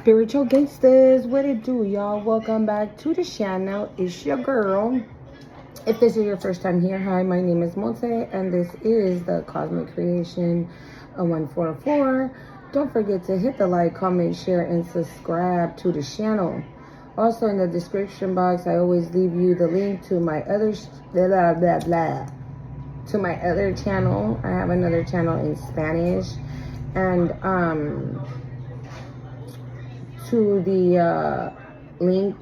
Spiritual gangsters, what it do, y'all? Welcome back to the channel. It's your girl. If this is your first time here, hi, my name is Monte, and this is the Cosmic Creation 144. Don't forget to hit the like, comment, share, and subscribe to the channel. Also, in the description box, I always leave you the link to my other to my other channel. I have another channel in Spanish, and to the link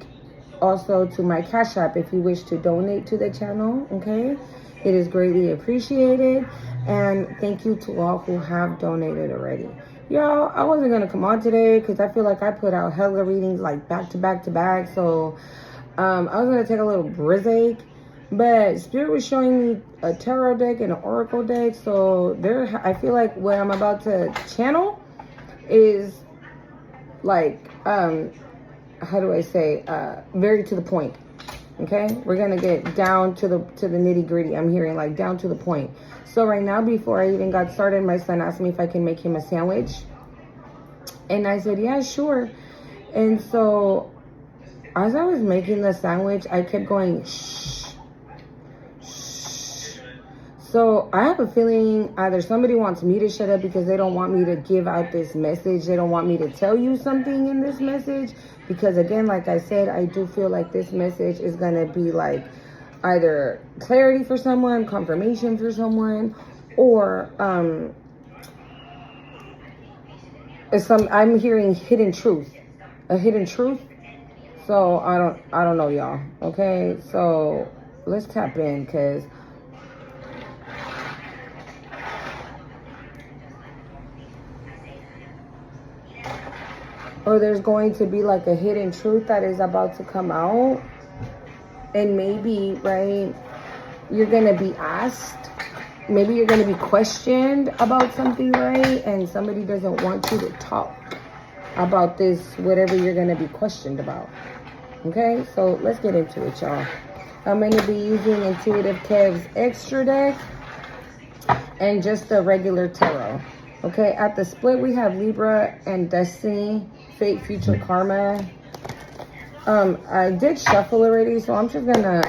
also to my Cash App if you wish to donate to the channel. Okay, it is greatly appreciated, and thank you to all who have donated already. Y'all, I wasn't gonna come on today because I feel like I put out hella readings like back to back to back, so I was gonna take a little break, but Spirit was showing me a tarot deck and an oracle deck, so there I feel like what I'm about to channel is like how do I say, very to the point. Okay, we're gonna get down to the nitty gritty. I'm hearing like down to the point. So right now, before I even got started, my son asked me if I can make him a sandwich, and I said yeah, sure. And so as I was making the sandwich, I kept going shh, shh. So I have a feeling either somebody wants me to shut up because they don't want me to give out this message. They don't want me to tell you something in this message. Because again, like I said, I do feel like this message is going to be like either clarity for someone, confirmation for someone, or I'm hearing hidden truth, a hidden truth. So I don't know, y'all. Okay, so let's tap in, because or there's going to be like a hidden truth that is about to come out, and maybe, right, you're gonna be asked, maybe you're gonna be questioned about something, right, and somebody doesn't want you to talk about this, whatever you're gonna be questioned about. Okay, so let's get into it, y'all. I'm gonna be using Intuitive Kev's extra deck and just a regular tarot. Okay, at the split we have Libra and Destiny, Fate, Future, Karma. I did shuffle already, so I'm just gonna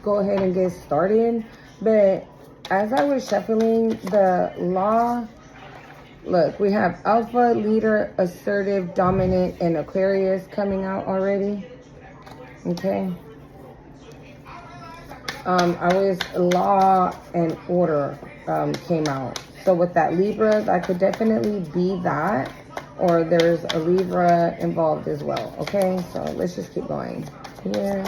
go ahead and get started. But as I was shuffling the law, look, we have Alpha, Leader, Assertive, Dominant, and Aquarius coming out already. Okay. I was Law and Order came out. So with that Libra, that could definitely be that, or there's a Libra involved as well. Okay, so let's just keep going here.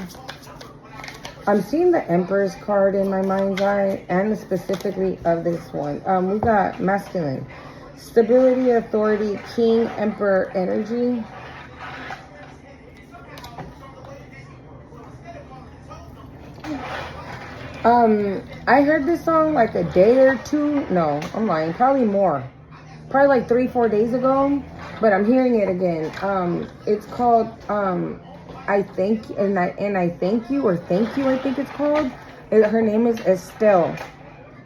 I'm seeing the Empress card in my mind's eye, and specifically of this one. We got masculine, stability, authority, king, emperor energy. I heard this song like a day or two. No, I'm lying. Probably more. Probably like 3-4 days ago. But I'm hearing it again. It's called I Thank and I Thank You, or Thank You, I think it's called. Her name is Estelle.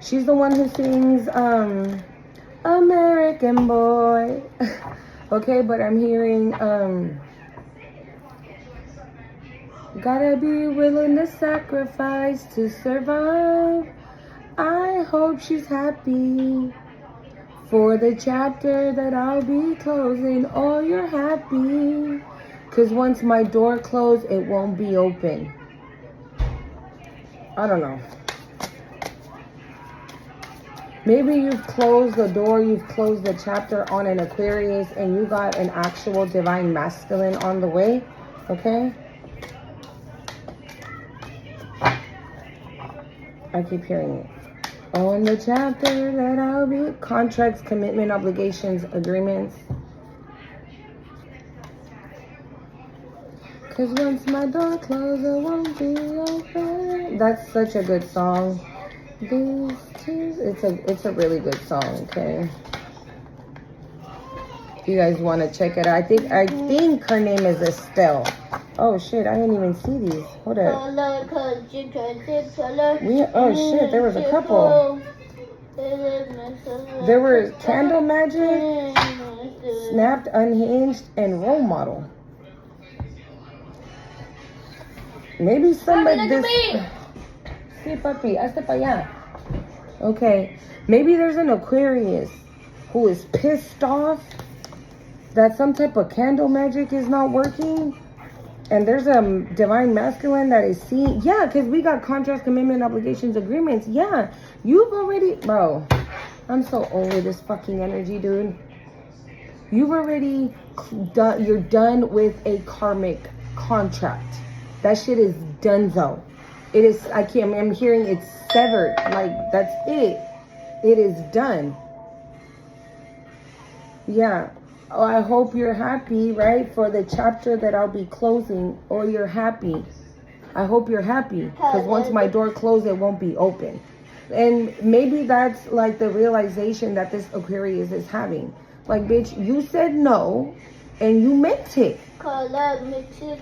She's the one who sings American Boy. Okay, but I'm hearing gotta be willing to sacrifice to survive. I hope she's happy for the chapter that I'll be closing. Oh, you're happy, 'cause once my door closed, it won't be open. I don't know. Maybe you've closed the door, you've closed the chapter on an Aquarius, and you got an actual divine masculine on the way. Okay? I keep hearing it. On the chapter that I'll be... Contracts, commitment, obligations, agreements. 'Cause once my door closes, it won't be open. That's such a good song. It's a really good song, okay? If you guys want to check it out. I think her name is Estelle. Oh shit, I didn't even see these. Hold up. Oh shit, there was a couple. There were Candle Magic. Snapped, unhinged, and role model. Maybe somebody this. Sí, papi, hazte pa' allá. Okay, maybe there's an Aquarius who is pissed off that some type of candle magic is not working. And there's a divine masculine that is seeing. Yeah, because we got contracts, commitment, obligations, agreements. Yeah, you've already. Bro, I'm so over this fucking energy, dude. You've already done. You're done with a karmic contract. That shit is donezo. It is. I can't. I'm hearing it's severed. Like, that's it. It is done. Yeah. Oh, I hope you're happy, right, for the chapter that I'll be closing, or you're happy. I hope you're happy, because once my door closes, it won't be open. And maybe that's like the realization that this Aquarius is having. Like, bitch, you said no, and you meant it.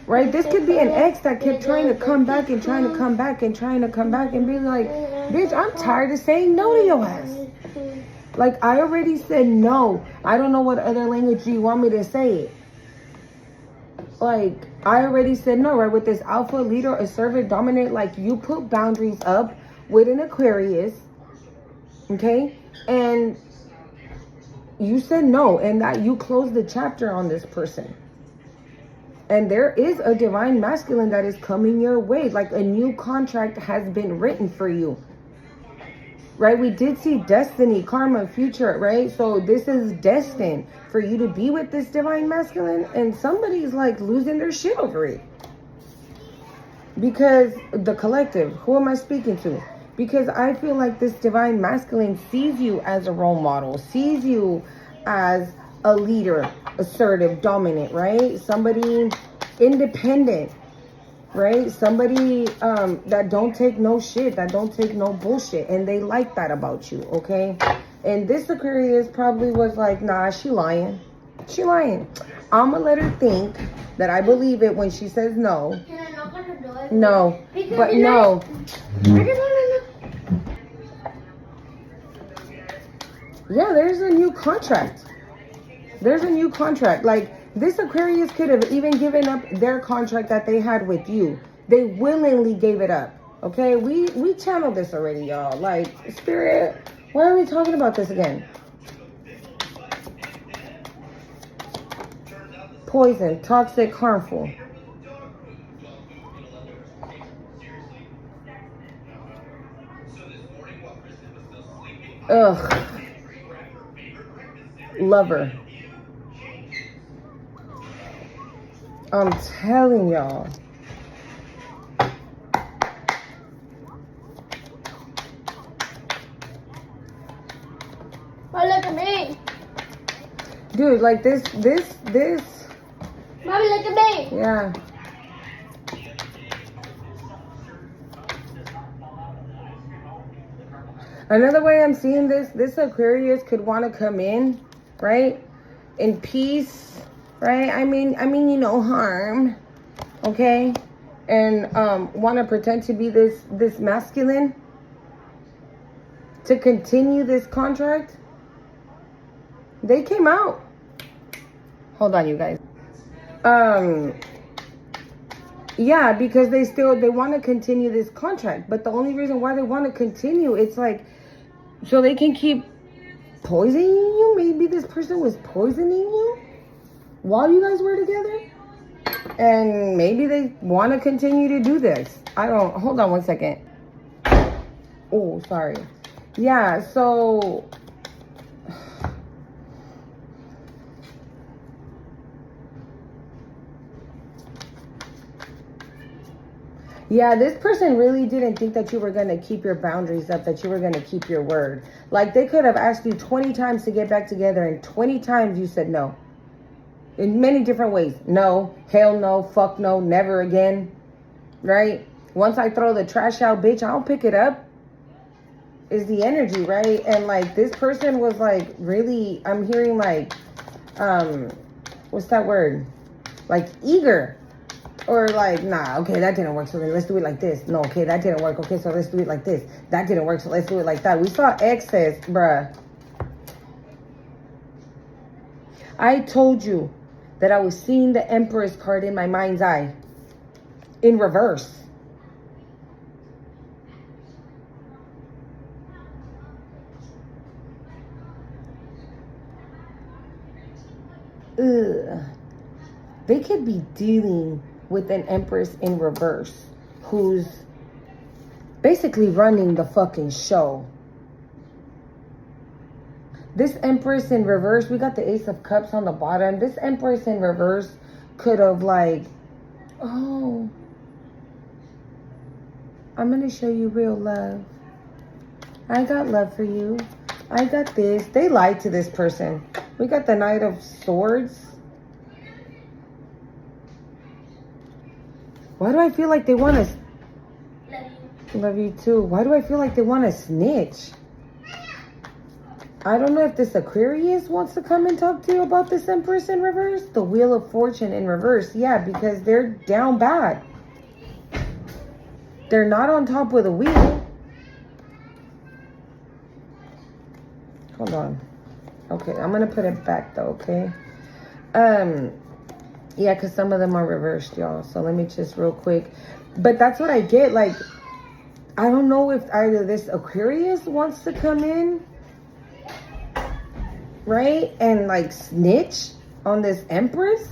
Right? This could be an ex that kept trying to come back and trying to come back and trying to come back and be like, bitch, I'm tired of saying no to your ass. Like, I already said no. I don't know what other language you want me to say it. Like, I already said no, right? With this alpha, leader, assertive, dominant, like, you put boundaries up with an Aquarius, okay? And you said no, and that you closed the chapter on this person. And there is a divine masculine that is coming your way. Like, a new contract has been written for you. Right? We did see destiny, karma, future, right? So this is destined for you to be with this divine masculine, and somebody's like losing their shit over it. Because the collective, who am I speaking to? Because I feel like this divine masculine sees you as a role model, sees you as a leader, assertive, dominant, right? Somebody independent. Right? Somebody that don't take no shit, that don't take no bullshit. And they like that about you, okay? And this Aquarius probably was like, nah, she lying. She lying. I'm going to let her think that I believe it when she says no. Can I knock on her door? No. But no. Yeah, there's a new contract. There's a new contract. Like, this Aquarius could have even given up their contract that they had with you. They willingly gave it up. Okay? We channeled this already, y'all. Like, Spirit, why are we talking about this again? Poison, toxic, harmful. Ugh. Lover. I'm telling y'all. Oh, look at me. Dude, like this. Mommy, look at me. Yeah. Another way I'm seeing this Aquarius could want to come in, right? In peace, right? I mean, you know, harm, okay? And want to pretend to be this masculine to continue this contract. They came out. Hold on, you guys. Yeah, because they want to continue this contract, but the only reason why they want to continue, it's like so they can keep poisoning you. Maybe this person was poisoning you while you guys were together, and maybe they want to continue to do this. I don't. Hold on one second. Oh, sorry. Yeah, so yeah, this person really didn't think that you were going to keep your boundaries up, that you were going to keep your word. Like, they could have asked you 20 times to get back together, and 20 times you said no. In many different ways. No, hell no, fuck no, never again. Right? Once I throw the trash out, bitch, I don't pick it up. Is the energy, right? And, like, this person was, like, really, I'm hearing, like, what's that word? Like, eager. Or like, nah, okay, that didn't work, so then let's do it like this. No, okay, that didn't work, okay, so let's do it like this. That didn't work, so let's do it like that. We saw excess, bruh. I told you that I was seeing the Empress card in my mind's eye. In reverse. Ugh. They could be dealing with an Empress in reverse who's basically running the fucking show. This Empress in reverse, we got the Ace of Cups on the bottom. This Empress in reverse could have like, oh, I'm going to show you real love. I got love for you. I got this. They lied to this person. We got the Knight of Swords. Why do I feel like they want to... Love you too. Why do I feel like they want to snitch? I don't know if this Aquarius wants to come and talk to you about this Empress in reverse. The Wheel of Fortune in reverse. Yeah, because they're down bad. They're not on top of the wheel. Hold on. Okay, I'm going to put it back though, okay? Yeah, because some of them are reversed, y'all. So let me just real quick. But that's what I get. Like, I don't know if either this Aquarius wants to come in, right? And like snitch on this Empress.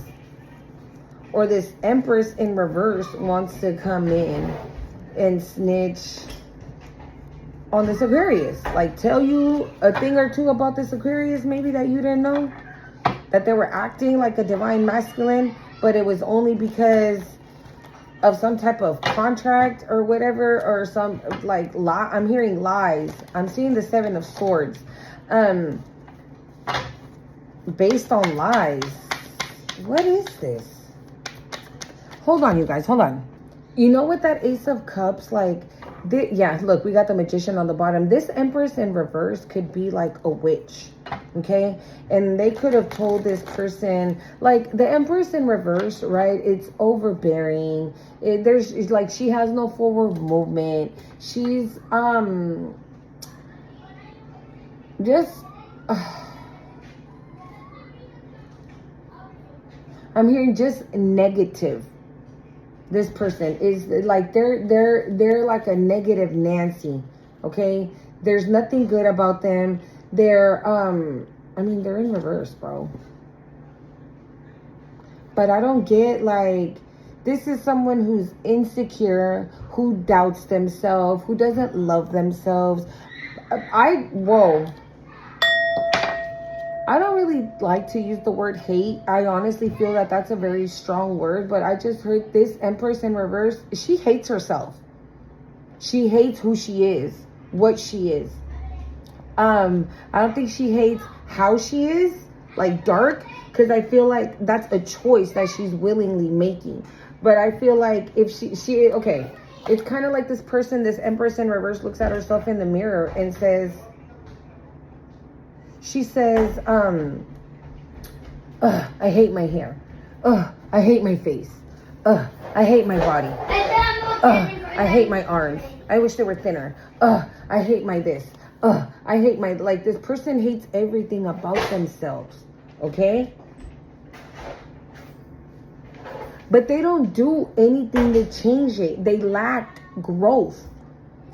Or this Empress in reverse wants to come in and snitch on this Aquarius. Like tell you a thing or two about this Aquarius maybe that you didn't know. That they were acting like a divine masculine, but it was only because of some type of contract or whatever, or some like lie. I'm hearing lies. I'm seeing the Seven of Swords. Based on lies. What is this? Hold on, you guys. Hold on. You know what that Ace of Cups, like, yeah, look, we got the Magician on the bottom. This Empress in reverse could be like a witch, okay? And they could have told this person, like, the Empress in reverse, right? It's overbearing. It's like she has no forward movement. She's, just, I'm hearing just negative. This person is like they're like a negative Nancy, okay? There's nothing good about them. They're I mean, they're in reverse, bro. But I don't get, like, this is someone who's insecure, who doubts themselves, who doesn't love themselves. I don't really like to use the word hate. I honestly feel that that's a very strong word, but I just heard this Empress in reverse. She hates herself. She hates who she is, what she is. I don't think she hates how she is, like dark, because I feel like that's a choice that she's willingly making. But I feel like if she okay, it's kind of like this person, this Empress in reverse looks at herself in the mirror and says, she says, I hate my hair. I hate my face. I hate my body. I hate my arms. I wish they were thinner. I hate my this. I hate my, like, this person hates everything about themselves. Okay? But they don't do anything to change it. They lack growth.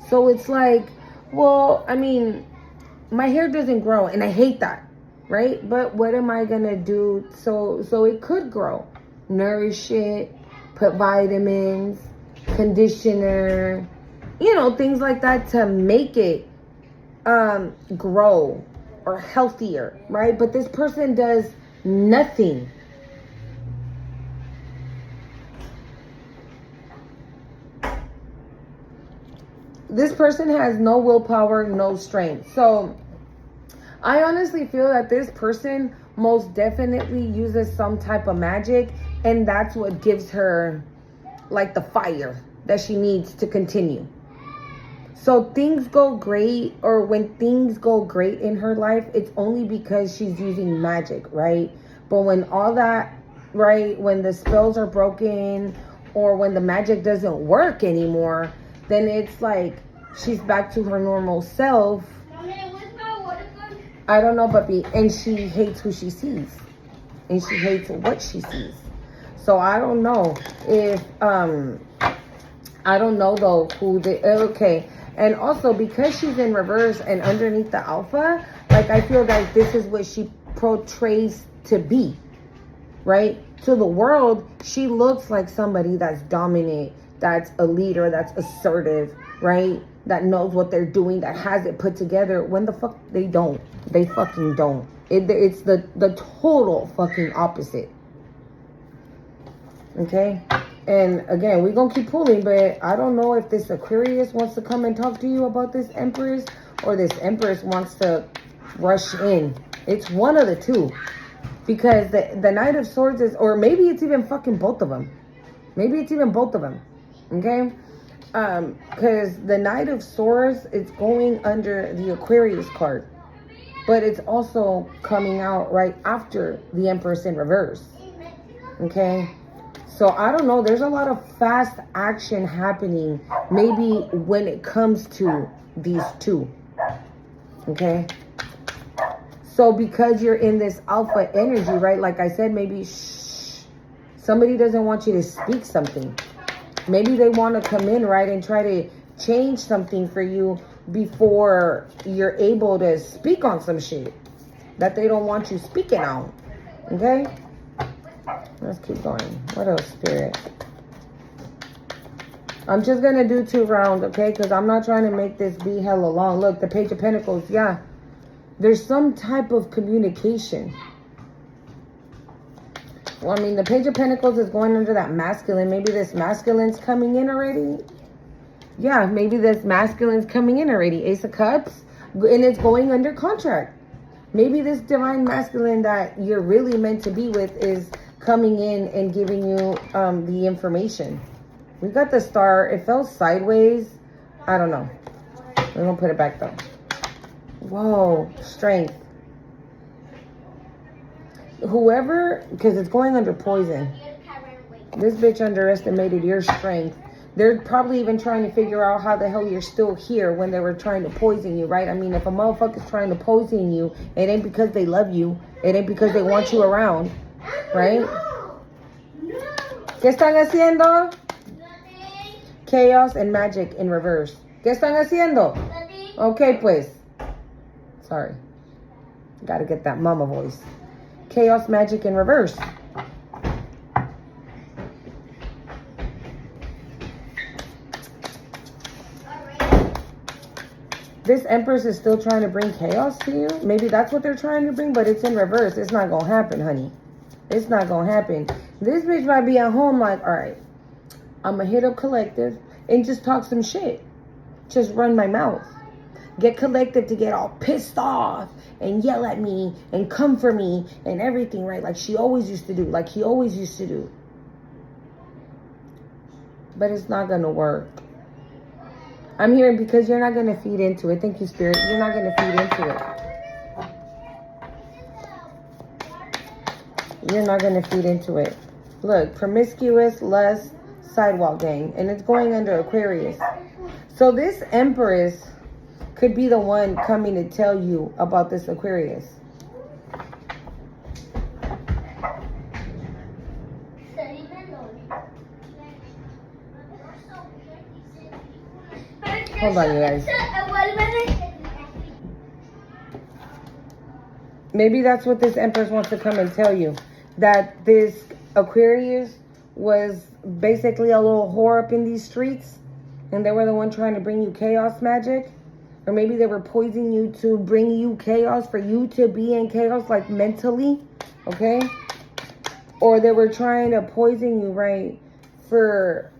So it's like, well, I mean, my hair doesn't grow and I hate that, right? But what am I gonna do so it could grow? Nourish it, put vitamins, conditioner, you know, things like that to make it grow or healthier, right? But this person does nothing. This person has no willpower, no strength. So I honestly feel that this person most definitely uses some type of magic, and that's what gives her like the fire that she needs to continue. So things go great, or when things go great in her life, it's only because she's using magic, right? But when all that, right, when the spells are broken or when the magic doesn't work anymore, then it's like she's back to her normal self. I don't know, puppy. And she hates who she sees. and she hates what she sees. So I don't know if I don't know though who they okay. And also because she's in reverse and underneath the alpha, like I feel like this is what she portrays to be, right? To the world, she looks like somebody that's dominant, that's a leader, that's assertive, right? That knows what they're doing, that has it put together. When the fuck they don't. They fucking don't. It's the total fucking opposite. Okay? And again, we're going to keep pulling, but I don't know if this Aquarius wants to come and talk to you about this Empress, or this Empress wants to rush in. It's one of the two. Because the Knight of Swords is, or maybe it's even fucking both of them. Maybe it's even both of them. Okay? Because the Knight of Swords is going under the Aquarius card. But it's also coming out right after the Empress in reverse. Okay? So I don't know. There's a lot of fast action happening. Maybe when it comes to these two. Okay? So because you're in this alpha energy, right? Like I said, maybe somebody doesn't want you to speak something. Maybe they want to come in, right, and try to change something for you before you're able to speak on some shit that they don't want you speaking on. Okay? Let's keep going. What else, Spirit? I'm just going to do 2 rounds, okay? Because I'm not trying to make this be hella long. Look, the Page of Pentacles, yeah. There's some type of communication. Well, I mean, the Page of Pentacles is going under that masculine. Maybe this masculine's coming in already. Yeah, maybe this masculine's coming in already. Ace of Cups. And it's going under contract. Maybe this divine masculine that you're really meant to be with is coming in and giving you the information. We got the Star. It fell sideways. I don't know. We're going to put it back though. Whoa, strength. Whoever, because it's going under poison. This bitch underestimated your strength. They're probably even trying to figure out how the hell you're still here when they were trying to poison you, right? I mean, if a motherfucker's trying to poison you, it ain't because they love you. It ain't because they want you around, right? ¿Qué están haciendo? Chaos and magic in reverse. ¿Qué están haciendo? Okay, pues. Sorry. Gotta get that mama voice. Chaos, magic in reverse. This Empress is still trying to bring chaos to you. Maybe that's what they're trying to bring, but it's in reverse. It's not gonna happen, honey. It's not gonna happen. This bitch might be at home like, all right, I'm gonna hit up Collective and just talk some shit. Just run my mouth. Get Collective to get all pissed off and yell at me and come for me and everything, right? Like she always used to do. Like he always used to do. But it's not gonna work. I'm hearing because you're not going to feed into it. Thank you, Spirit. You're not going to feed into it. You're not going to feed into it. Look, promiscuous, lust, sidewalk gang. And it's going under Aquarius. So this Empress could be the one coming to tell you about this Aquarius. Hold on, you guys. Maybe that's what this Empress wants to come and tell you. That this Aquarius was basically a little whore up in these streets. And they were the one trying to bring you chaos magic. Or maybe they were poisoning you to bring you chaos for you to be in chaos, like mentally. Okay? Or they were trying to poison you, right? For...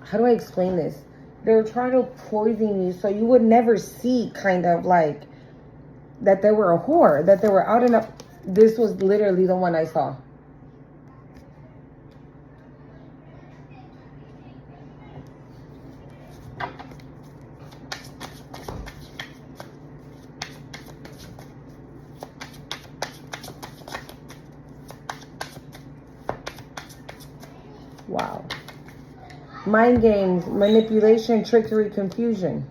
How do I explain this? They were trying to poison you so you would never see kind of like that they were a whore, that they were out and up. This was literally the one I saw. Wow. Mind games, manipulation, trickery, confusion.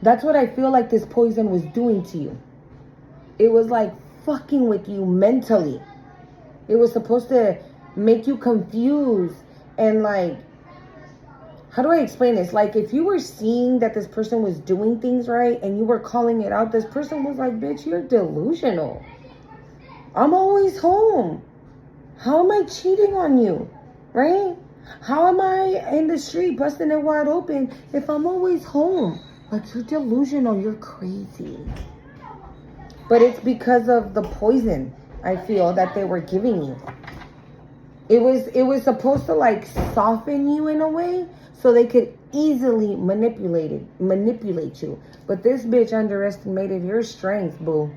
That's what I feel like this poison was doing to you. It was like fucking with you mentally. It was supposed to make you confused and like, how do I explain this? Like, if you were seeing that this person was doing things right and you were calling it out, this person was like, bitch, you're delusional. I'm always home. How am I cheating on you? Right? How am I in the street busting it wide open if I'm always home? Like, you're delusional. You're crazy. But it's because of the poison, I feel, that they were giving you. It was supposed to like soften you in a way so they could easily manipulate you. But this bitch underestimated your strength, boo.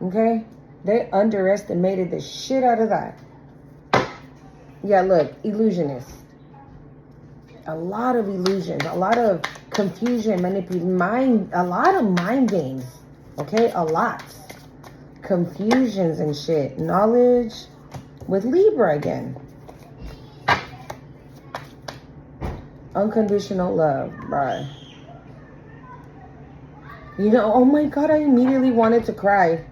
Okay? They underestimated the shit out of that. Yeah, look, illusionist. A lot of illusions, a lot of confusion, manipulation, a lot of mind games. Okay? A lot. Confusions and shit. Knowledge with Libra again. Unconditional love. Bye. You know, oh my God, I immediately wanted to cry.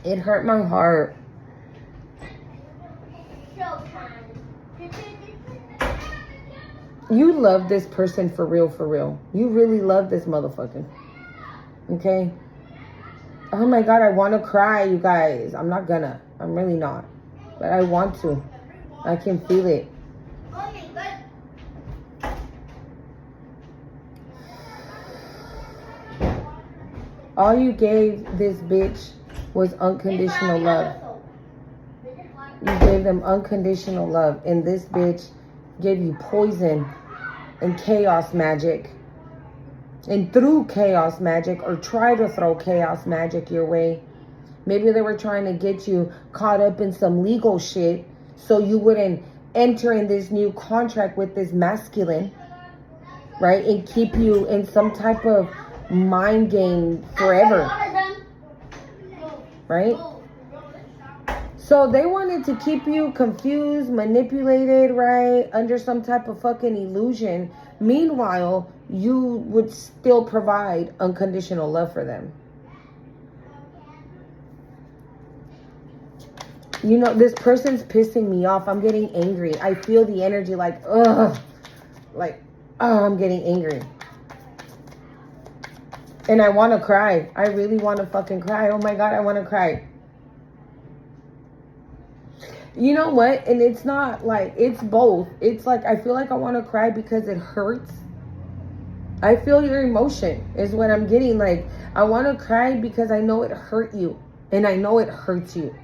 It hurt my heart. You love this person for real, for real. You really love this motherfucker. Okay? Oh my God, I want to cry, you guys. I'm not gonna. I'm really not. But I want to. I can feel it. All you gave this bitch was unconditional love. You gave them unconditional love. And this bitch gave you poison and chaos magic. And through chaos magic, or try to throw chaos magic your way. Maybe they were trying to get you caught up in some legal shit so you wouldn't enter in this new contract with this masculine, right? And keep you in some type of mind game forever, right? So they wanted to keep you confused, manipulated, right? Under some type of fucking illusion. Meanwhile, you would still provide unconditional love for them. You know, this person's pissing me off. I'm getting angry. I feel the energy like, ugh. Like, oh, I'm getting angry. And I want to cry. I really want to fucking cry. Oh my God, I want to cry. You know what? And it's not like, it's both. It's like, I feel like I want to cry because it hurts. I feel your emotion is what I'm getting. Like, I want to cry because I know it hurt you. And I know it hurts you.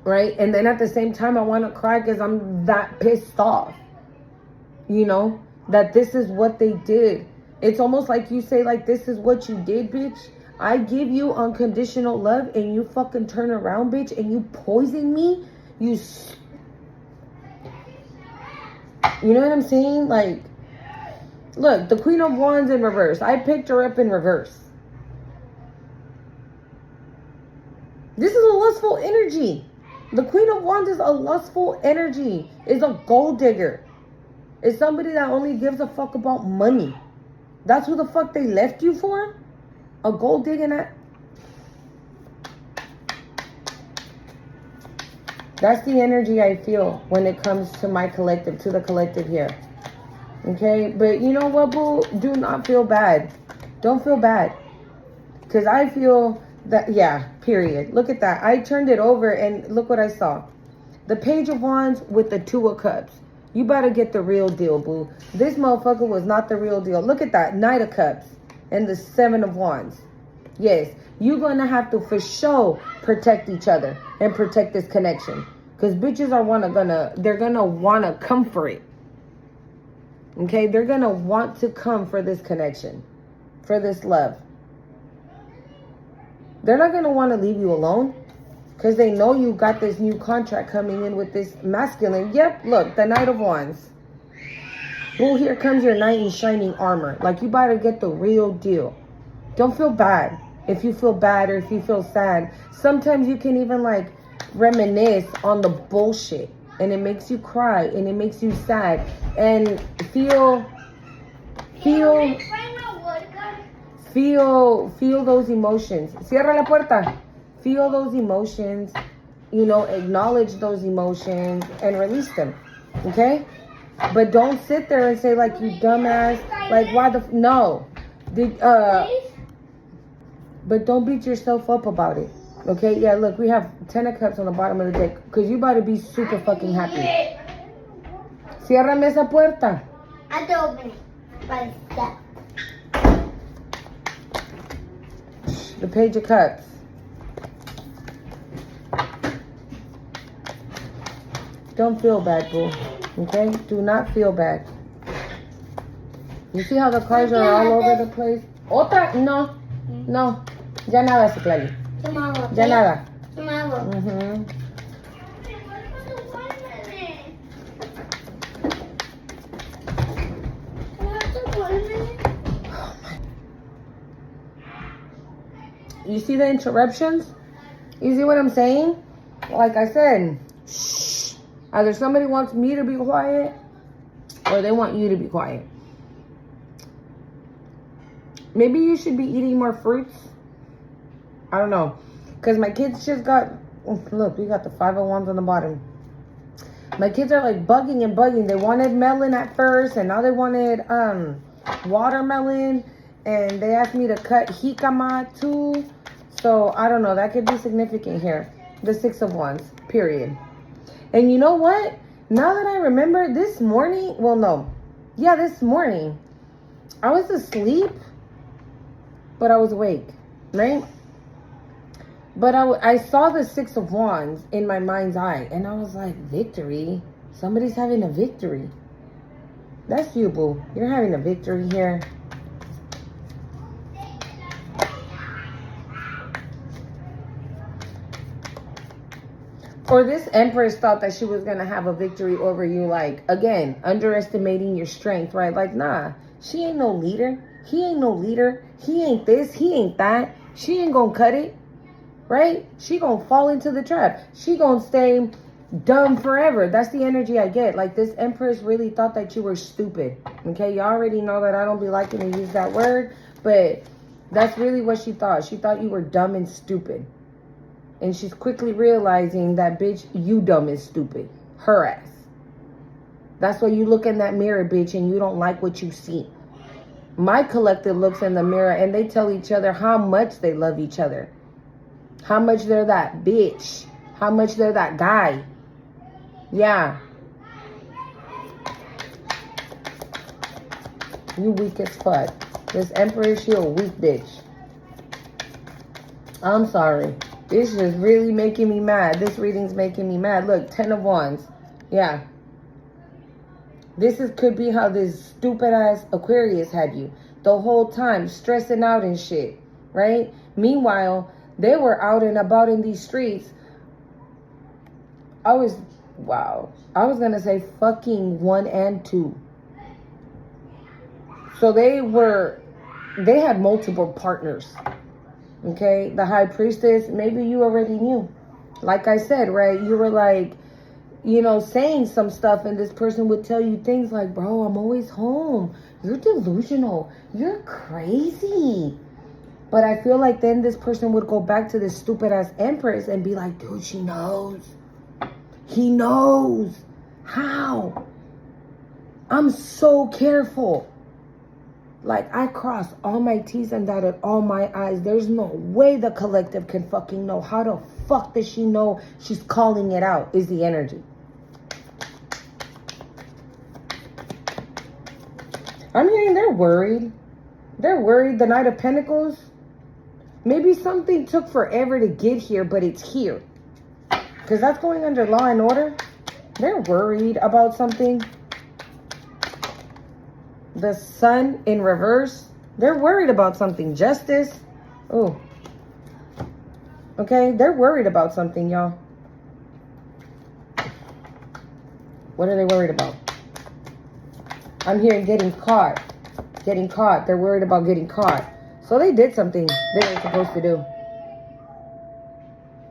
Right? And then at the same time, I want to cry because I'm that pissed off. You know? That this is what they did. It's almost like you say, like, this is what you did, bitch. I give you unconditional love and you fucking turn around, bitch, and you poison me. You know what I'm saying? Like, look, the Queen of Wands in reverse. I picked her up in reverse. This is a lustful energy. The Queen of Wands is a lustful energy. Is a gold digger. It's somebody that only gives a fuck about money. That's who the fuck they left you for? A gold digging at? That's the energy I feel when it comes to my collective, to the collective here. Okay? But you know what, boo? Do not feel bad. Don't feel bad. Because I feel that, yeah, period. Look at that. I turned it over and look what I saw. The Page of Wands with the Two of Cups. You better get the real deal, boo. This motherfucker was not the real deal. Look at that. Knight of Cups and the Seven of Wands. Yes, you're going to have to for sure protect each other and protect this connection. Because bitches are they're going to want to come for it. Okay? They're going to want to come for this connection. For this love. They're not going to want to leave you alone. Because they know you got this new contract coming in with this masculine. Yep, look, the Knight of Wands. Boo, here comes your knight in shining armor. Like, you better get the real deal. Don't feel bad if you feel bad or if you feel sad. Sometimes you can even, like, reminisce on the bullshit. And it makes you cry. And it makes you sad. And feel Feel those emotions. Cierra la puerta. Feel those emotions. You know, acknowledge those emotions and release them. Okay? But don't sit there and say like, you dumbass. Like, why the... No. But don't beat yourself up about it. Okay? Yeah, look, we have 10 of cups on the bottom of the deck. Because you about to be super fucking happy. Ciérrame esa puerta. I have to open it by step. The Page of Cups. Don't feel bad, boo. Okay? Do not feel bad. You see how the cards are all over the place? Otra? No. No. Ya nada, Ciclali. Tomorrow. Ya nada. Tomorrow. Mm-hmm. You see the interruptions? You see what I'm saying? Like I said, shh. Either somebody wants me to be quiet or they want you to be quiet. Maybe you should be eating more fruits. I don't know. Because my kids just got... Look, we got the 5 of Wands on the bottom. My kids are like bugging and bugging. They wanted melon at first. And now they wanted watermelon. And they asked me to cut jicama too. So, I don't know. That could be significant here. The 6 of Wands. Period. And you know what? Now that I remember, this morning... Well, no. Yeah, this morning. I was asleep. But I was awake. Right? But I saw the 6 of Wands in my mind's eye. And I was like, victory? Somebody's having a victory. That's you, boo. You're having a victory here. Or this Empress thought that she was going to have a victory over you. Like, again, underestimating your strength, right? Like, nah, she ain't no leader. He ain't no leader. He ain't this. He ain't that. She ain't going to cut it. Right? She gonna fall into the trap. She gonna stay dumb forever. That's the energy I get. Like, this Empress really thought that you were stupid. Okay? You already know that I don't be liking to use that word. But that's really what she thought. She thought you were dumb and stupid. And she's quickly realizing that, bitch, you dumb and stupid. Her ass. That's why you look in that mirror, bitch, and you don't like what you see. My collective looks in the mirror and they tell each other how much they love each other. How much they're that bitch. How much they're that guy. Yeah. You weak as fuck. This Empress, you a weak bitch. I'm sorry. This is really making me mad. This reading's making me mad. Look, 10 of Wands. Yeah. This could be how this stupid ass Aquarius had you. The whole time stressing out and shit. Right? Meanwhile, they were out and about in these streets. I was going to say fucking 1 and 2. So they had multiple partners. Okay? The High Priestess, maybe you already knew. Like I said, right? You were like, you know, saying some stuff and this person would tell you things like, bro, I'm always home. You're delusional. You're crazy. But I feel like then this person would go back to this stupid ass Empress and be like, dude, she knows. He knows. How? I'm so careful. Like, I cross all my T's and dotted all my I's. There's no way the collective can fucking know. How the fuck does she know she's calling it out, is the energy. I'm hearing they're worried. They're worried. The Knight of Pentacles. Maybe something took forever to get here, but it's here. Because that's going under Law and Order. They're worried about something. The Sun in reverse. They're worried about something. Justice. Oh. Okay, they're worried about something, y'all. What are they worried about? I'm hearing getting caught. Getting caught. They're worried about getting caught. So they did something they were supposed to do.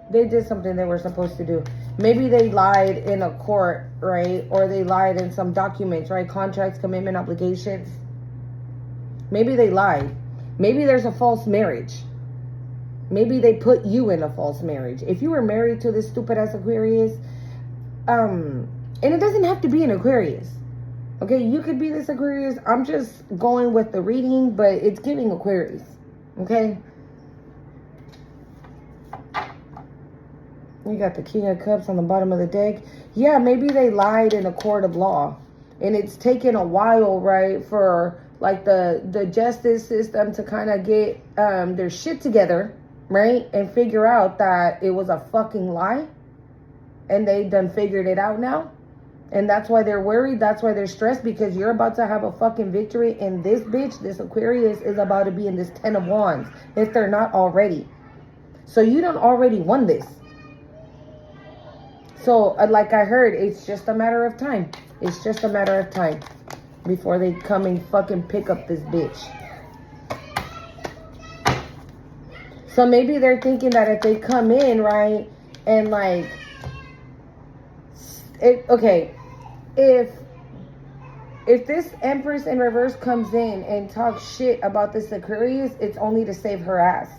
They did something they were supposed to do. Maybe they lied in a court, right? Or they lied in some documents, right? Contracts, commitment, obligations. Maybe they lied. Maybe there's a false marriage. Maybe they put you in a false marriage. If you were married to this stupid ass Aquarius, and it doesn't have to be an Aquarius. Okay, you could be this Aquarius. I'm just going with the reading, but it's giving Aquarius. Okay. You got the King of Cups on the bottom of the deck. Yeah, maybe they lied in a court of law. And it's taken a while, right, for like the justice system to kind of get their shit together, right? And figure out that it was a fucking lie. And they done figured it out now. And that's why they're worried. That's why they're stressed, because you're about to have a fucking victory. And this bitch, this Aquarius, is about to be in this 10 of Wands, if they're not already. So you done already won this. So, like I heard, it's just a matter of time. It's just a matter of time before they come and fucking pick up this bitch. So maybe they're thinking that if they come in, right, and like, okay, if this Empress in reverse comes in and talks shit about this Aquarius, it's only to save her ass.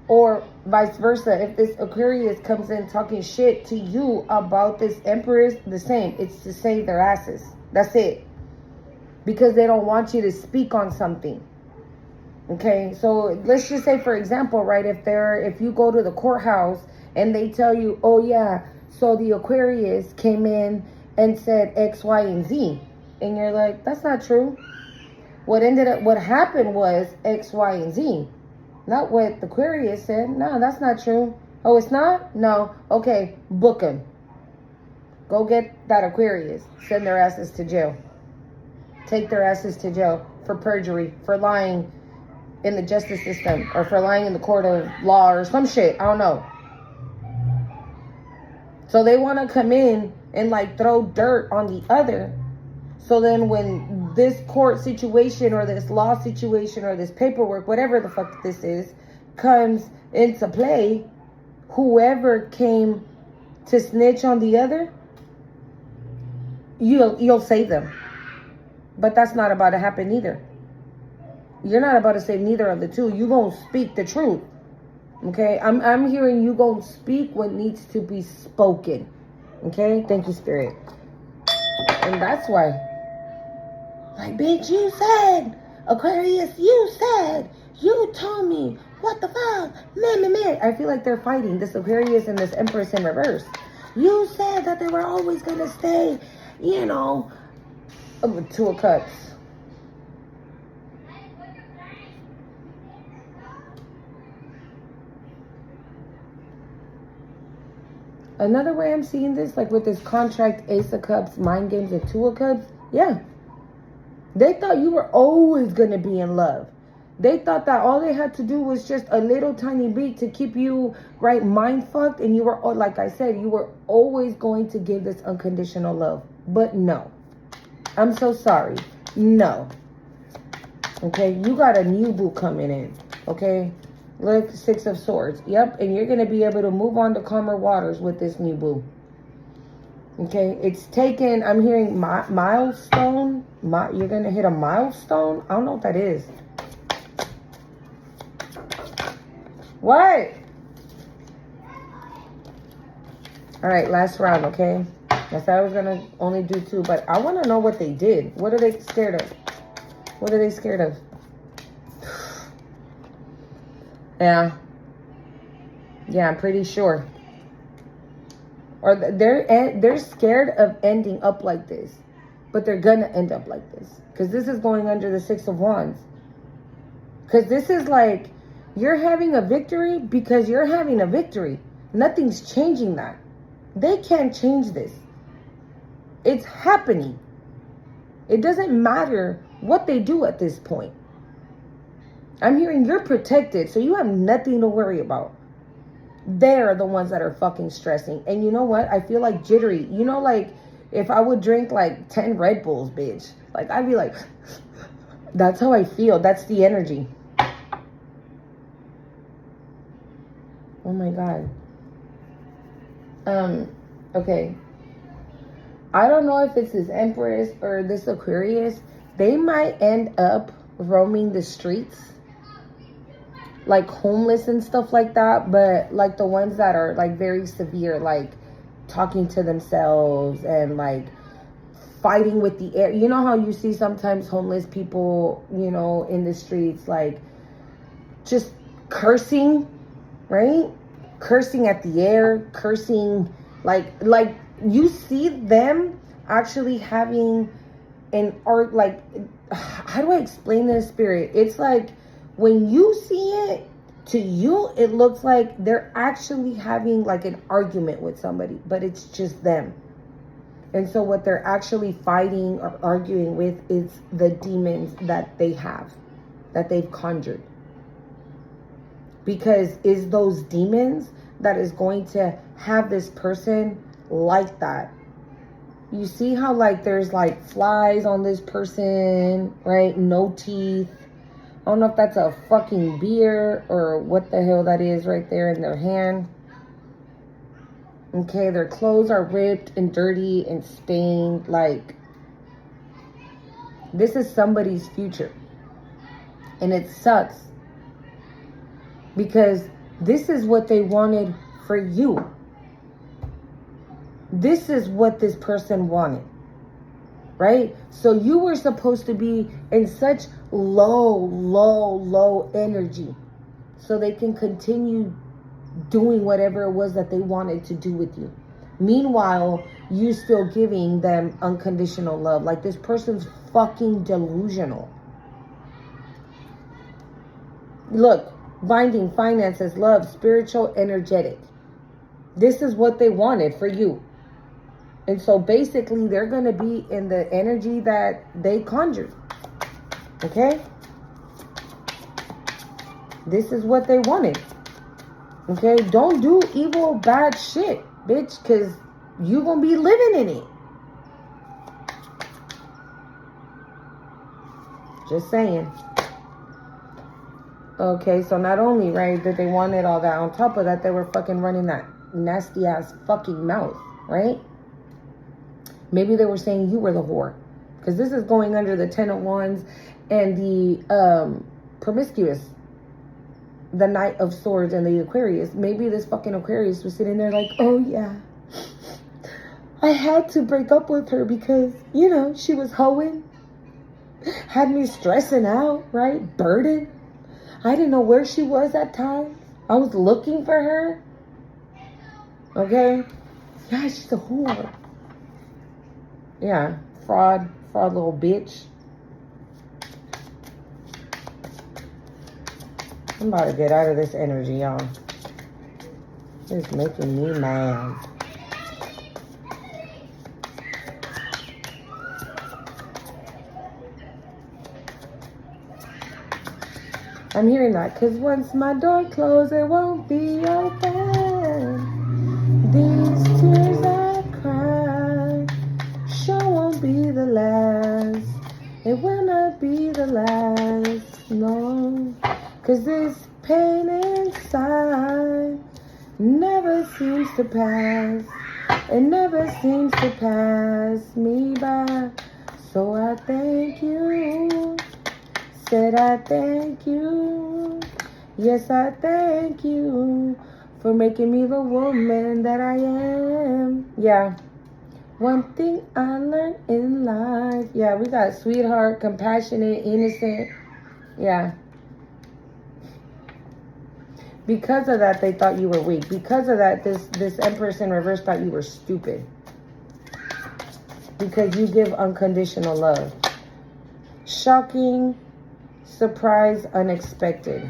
Or vice versa, if this Aquarius comes in talking shit to you about this Empress, the same. It's to save their asses. That's it. Because they don't want you to speak on something. Okay, so let's just say, for example, right, if you go to the courthouse and they tell you, oh yeah, so the Aquarius came in and said X, Y, and Z. And you're like, that's not true. What happened was X, Y, and Z. Not what the Aquarius said. No, that's not true. Oh, it's not? No. Okay, book them. Go get that Aquarius. Send their asses to jail. Take their asses to jail for perjury, for lying in the justice system, or for lying in the court of law, or some shit. I don't know. So they want to come in and like throw dirt on the other. So then when this court situation or this law situation or this paperwork, whatever the fuck this is, comes into play, whoever came to snitch on the other, you'll save them. But that's not about to happen either. You're not about to save neither of the two. You gonna speak the truth. Okay? I'm hearing you gonna speak what needs to be spoken. Okay? Thank you, Spirit. And that's why. Like, bitch, you said, Aquarius, you said, you told me, what the fuck, man. I feel like they're fighting, this Aquarius and this Empress in reverse. You said that they were always going to stay, you know, Two of Cups. Another way I'm seeing this, like with this contract, Ace of Cups, Mind Games, and Two of Cups, yeah. They thought you were always going to be in love. They thought that all they had to do was just a little tiny beat to keep you, right, mind fucked. And you were, like I said, you were always going to give this unconditional love. But no. I'm so sorry. No. Okay, you got a new boo coming in. Okay, look, Six of Swords. Yep, and you're going to be able to move on to calmer waters with this new boo. Okay, it's taken, I'm hearing milestone. You're going to hit a milestone? I don't know what that is. What? All right, last round, okay? I said I was going to only do two, but I want to know what they did. What are they scared of? What are they scared of? Yeah, I'm pretty sure. Or they're scared of ending up like this. But they're going to end up like this. Because this is going under the Six of Wands. Because this is like, you're having a victory because you're having a victory. Nothing's changing that. They can't change this. It's happening. It doesn't matter what they do at this point. I'm hearing you're protected, so you have nothing to worry about. They're the ones that are fucking stressing. And you know what? I feel like jittery. You know, like, if I would drink like 10 Red Bulls, bitch. Like, I'd be like, that's how I feel. That's the energy. Oh my God. Okay. I don't know if it's this Empress or this Aquarius. They might end up roaming the streets like homeless and stuff like that, but like the ones that are like very severe, like talking to themselves and like fighting with the air. You know how you see sometimes homeless people, you know, in the streets, like just cursing, right? Cursing at the air, cursing, like you see them actually having an art, like, how do I explain this, spirit? It's like when you see it, to you it looks like they're actually having like an argument with somebody, but it's just them. And so what they're actually fighting or arguing with is the demons that they have, that they've conjured. Because it's those demons that is going to have this person like that. You see how like there's like flies on this person, right? No teeth. I don't know if that's a fucking beer or what the hell that is right there in their hand. Okay, their clothes are ripped and dirty and stained. Like, this is somebody's future. And it sucks. Because this is what they wanted for you. This is what this person wanted. Right? So you were supposed to be in such low energy. So they can continue doing whatever it was that they wanted to do with you. Meanwhile, you still giving them unconditional love. Like, this person's fucking delusional. Look, binding, finances, love, spiritual, energetic. This is what they wanted for you. And so basically they're going to be in the energy that they conjured. Okay? This is what they wanted. Okay? Don't do evil, bad shit, bitch, because you're going to be living in it. Just saying. Okay, so not only, right, that they wanted all that, on top of that, they were fucking running that nasty ass fucking mouth, right? Maybe they were saying you were the whore. Because this is going under the 10 of Wands and the promiscuous. The Knight of Swords and the Aquarius. Maybe this fucking Aquarius was sitting there like, oh yeah, I had to break up with her because, you know, she was hoeing. Had me stressing out, right? Burdened. I didn't know where she was at times. I was looking for her. Okay? Yeah, she's a whore. Yeah, fraud little bitch. I'm about to get out of this energy, y'all. It's making me mad. I'm hearing that because once my door closes, it won't be open. These tears I cry sure won't be the last. It will not be the last, no. Because this pain inside never seems to pass. It never seems to pass me by. So I thank you. Said I thank you. Yes, I thank you for making me the woman that I am. Yeah. One thing I learned in life. Yeah, we got sweetheart, compassionate, innocent. Yeah. Because of that, they thought you were weak. Because of that, this Empress in reverse thought you were stupid. Because you give unconditional love. Shocking, surprise, unexpected.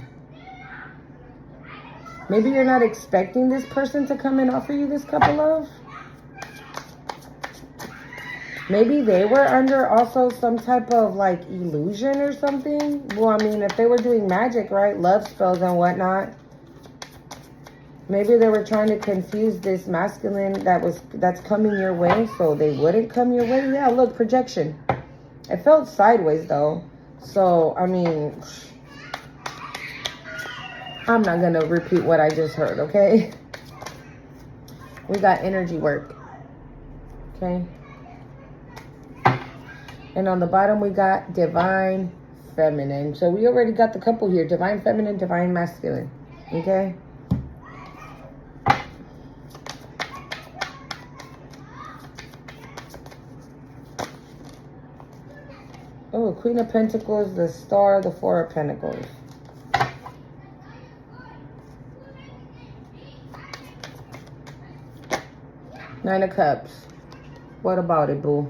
Maybe you're not expecting this person to come and offer you this cup of love. Maybe they were under also some type of like illusion or something. Well, I mean, if they were doing magic, right? Love spells and whatnot. Maybe they were trying to confuse this masculine that's coming your way so they wouldn't come your way. Yeah, look, projection. It felt sideways though. So, I mean, I'm not going to repeat what I just heard, okay? We got energy work. Okay? And on the bottom, we got divine feminine. So we already got the couple here. Divine feminine, divine masculine. Okay? Oh, Queen of Pentacles, the Star, the Four of Pentacles. Nine of Cups. What about it, boo?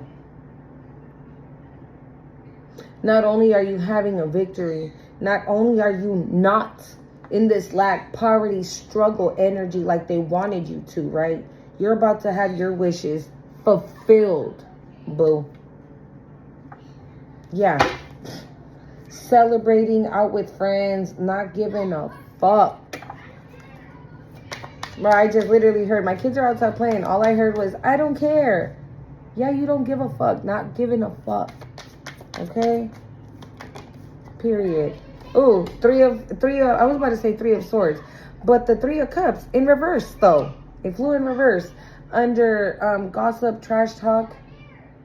Not only are you having a victory, not only are you not in this lack, poverty, struggle energy like they wanted you to, right? You're about to have your wishes fulfilled, boo. Yeah. Celebrating out with friends, not giving a fuck. Bro, I just literally heard my kids are outside playing. All I heard was, I don't care. Yeah, you don't give a fuck. Not giving a fuck. Okay? Period. Ooh, I was about to say Three of Swords. But the Three of Cups in reverse, though. It flew in reverse. Under gossip, trash talk.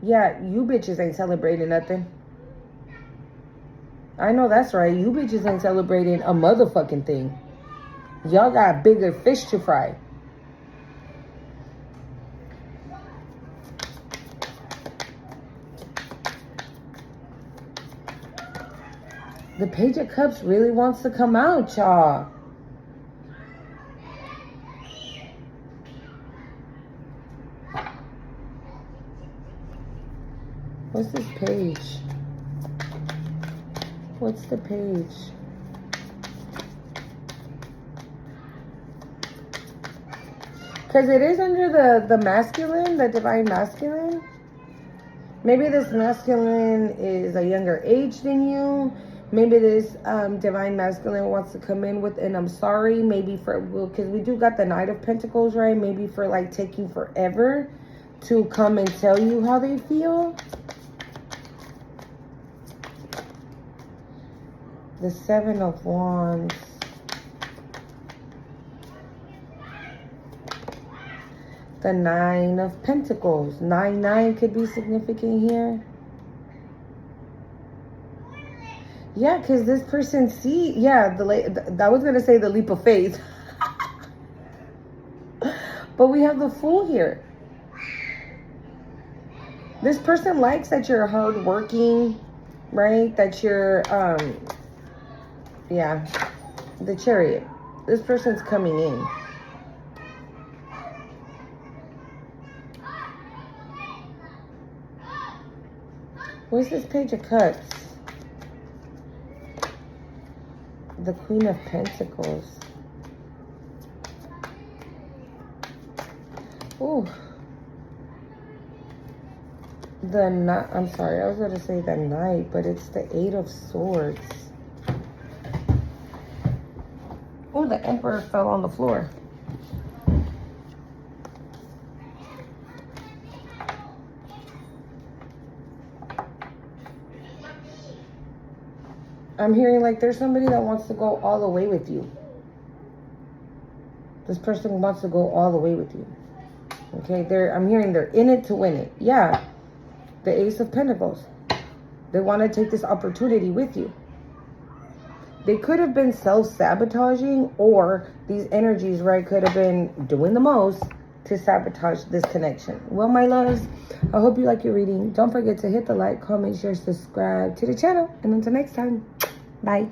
Yeah, you bitches ain't celebrating nothing. I know that's right. You bitches ain't celebrating a motherfucking thing. Y'all got bigger fish to fry. The Page of Cups really wants to come out, y'all. What's this page? What's the page? Because it is under the masculine, the divine masculine. Maybe this masculine is a younger age than you. Maybe this divine masculine wants to come in with an I'm sorry. Maybe for, because we do got the Knight of Pentacles, right? Maybe for like taking forever to come and tell you how they feel. The Seven of Wands. The Nine of Pentacles. 9-9 could be significant here. Yeah, because this person I was going to say the leap of faith. But we have the Fool here. This person likes that you're hardworking, right? That you're, the Chariot. This person's coming in. Where's this Page of Cups? The Queen of Pentacles. Ooh. I'm sorry, I was going to say the Knight, but it's the Eight of Swords. Oh, the Emperor fell on the floor. I'm hearing like there's somebody that wants to go all the way with you. This person wants to go all the way with you. Okay, I'm hearing they're in it to win it. Yeah, the Ace of Pentacles. They want to take this opportunity with you. They could have been self-sabotaging, or these energies, right, could have been doing the most to sabotage this connection. Well, my loves, I hope you like your reading. Don't forget to hit the like, comment, share, subscribe to the channel. And until next time, bye.